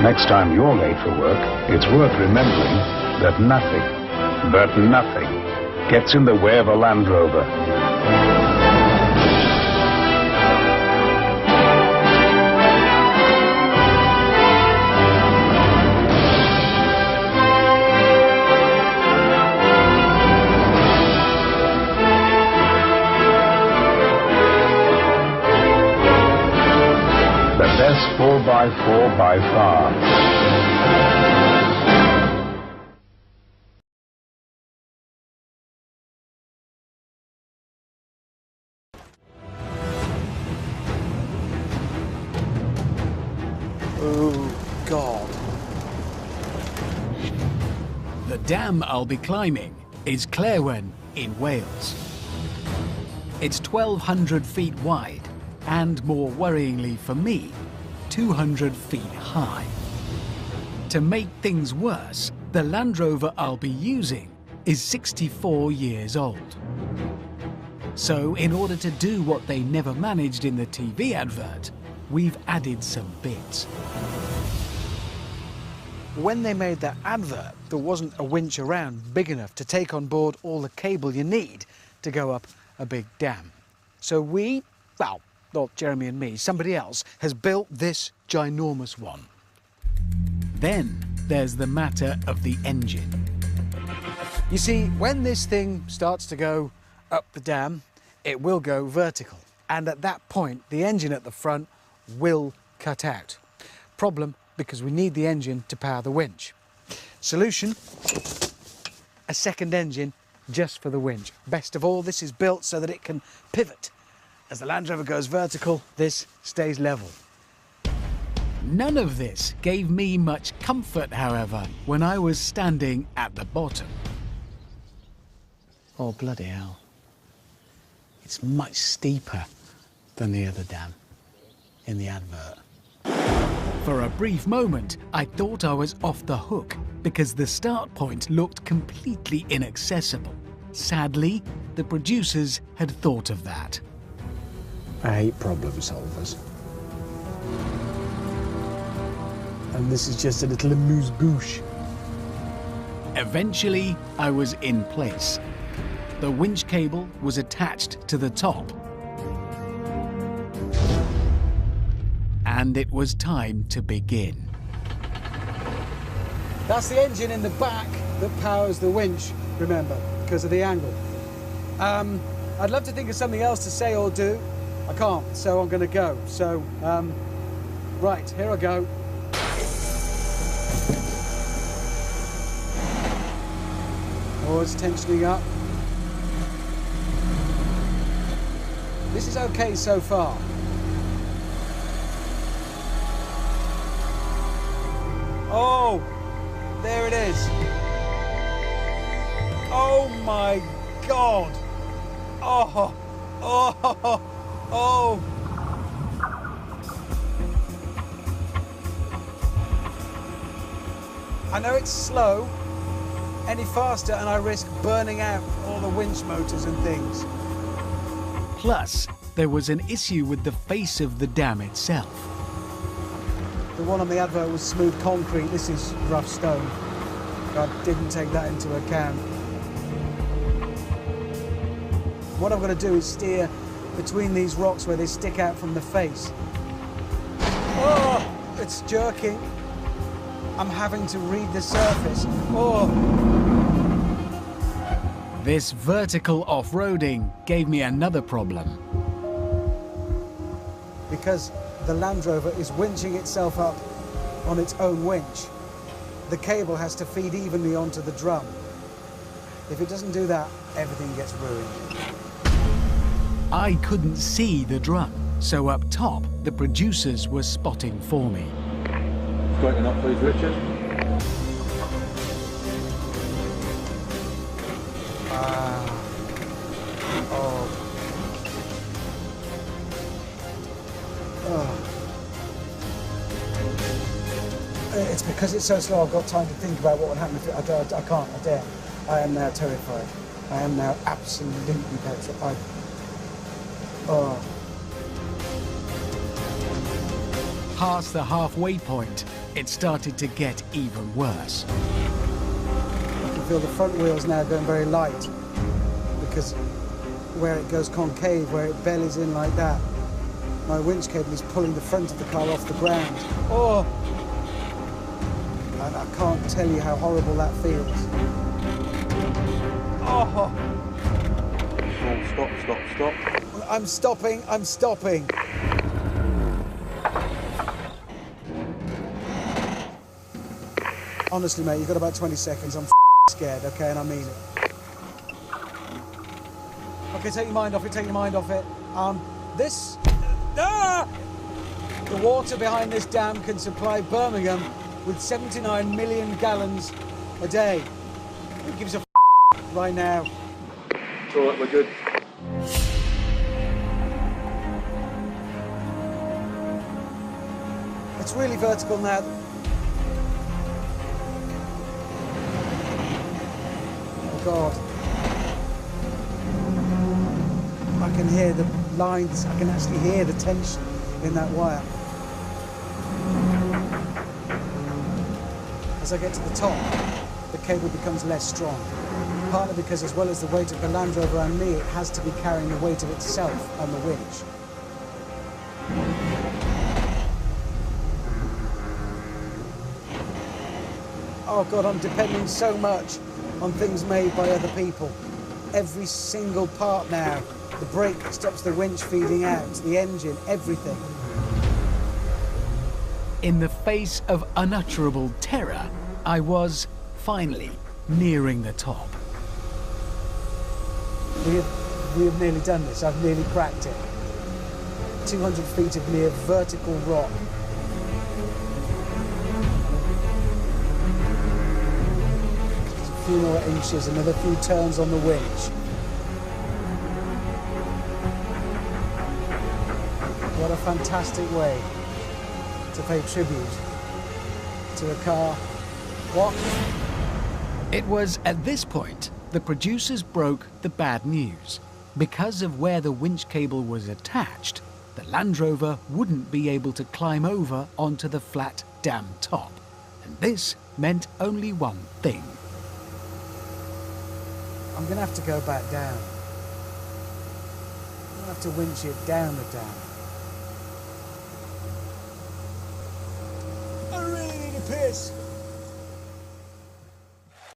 Next time you're late for work, it's worth remembering that nothing gets in the way of a Land Rover. The best 4x4 by far. Oh, God. The dam I'll be climbing is CLAERWEN in Wales. It's 1,200 feet wide and, more worryingly for me, 200 feet high. To make things worse, the Land Rover I'll be using is 64 years old. So in order to do what they never managed in the TV advert, we've added some bits. When they made that advert, there wasn't a winch around big enough to take on board all the cable you need to go up a big dam. So we, well, not Jeremy and me, somebody else has built this ginormous one. Then there's the matter of the engine. You see, when this thing starts to go up the dam, it will go vertical. And at that point, the engine at the front will cut out. Problem, because we need the engine to power the winch. Solution, a second engine just for the winch. Best of all, this is built so that it can pivot. As the Land Rover goes vertical, this stays level. None of this gave me much comfort, however, when I was standing at the bottom. Oh, bloody hell. It's much steeper than the other dam in the advert. For a brief moment, I thought I was off the hook because the start point looked completely inaccessible. Sadly, the producers had thought of that. I hate problem solvers. And this is just a little amuse-bouche. Eventually, I was in place. The winch cable was attached to the top. And it was time to begin. That's the engine in the back that powers the winch, remember, because of the angle. I'd love to think of something else to say or do. I can't, so I'm going to go. So, right, here I go. Oh, it's tensioning up. This is okay so far. Oh, there it is. Oh my God. Oh, oh, oh. I know it's slow. Any faster and I risk burning out all the winch motors and things. Plus, there was an issue with the face of the dam itself. The one on the advert was smooth concrete. This is rough stone. I didn't take that into account. What I'm going to do is steer between these rocks where they stick out from the face. Oh, it's jerking. I'm having to read the surface. Oh. This vertical off-roading gave me another problem. Because the Land Rover is winching itself up on its own winch, the cable has to feed evenly onto the drum. If it doesn't do that, everything gets ruined. I couldn't see the drum, so up top, the producers were spotting for me. Straighten up, please, Richard. It's because it's so slow, I've got time to think about what would happen if I can't, I dare. I am now terrified. I am now absolutely petrified. past the halfway point, it started to get even worse. I can feel the front wheels now going very light because where it goes concave, where it bellies in like that, my winch cable is pulling the front of the car off the ground. Oh! And I can't tell you how horrible that feels. Oh! Oh, stop. I'm stopping. Honestly, mate, you've got about 20 seconds. I'm scared, okay, and I mean it. Okay, take your mind off it. The water behind this dam can supply Birmingham with 79 million gallons a day. Who gives a right now? It's all right, we're good. It's really vertical now. Oh God. I can hear the lines, I can actually hear the tension in that wire. As I get to the top, the cable becomes less strong. Partly because as well as the weight of the Land Rover and me, it has to be carrying the weight of itself on the winch. Oh God, I'm depending so much on things made by other people. Every single part now. The brake stops the winch feeding out, the engine, everything. In the face of unutterable terror, I was, finally, nearing the top. We have nearly done this. I've nearly cracked it. 200 feet of near vertical rock. A few more inches, another few turns on the winch. What a fantastic way to pay tribute to a car. What? It was at this point the producers broke the bad news. Because of where the winch cable was attached, the Land Rover wouldn't be able to climb over onto the flat dam top. And this meant only one thing. I'm going to have to go back down. I'm going to have to winch it down the dam. I really need a piss.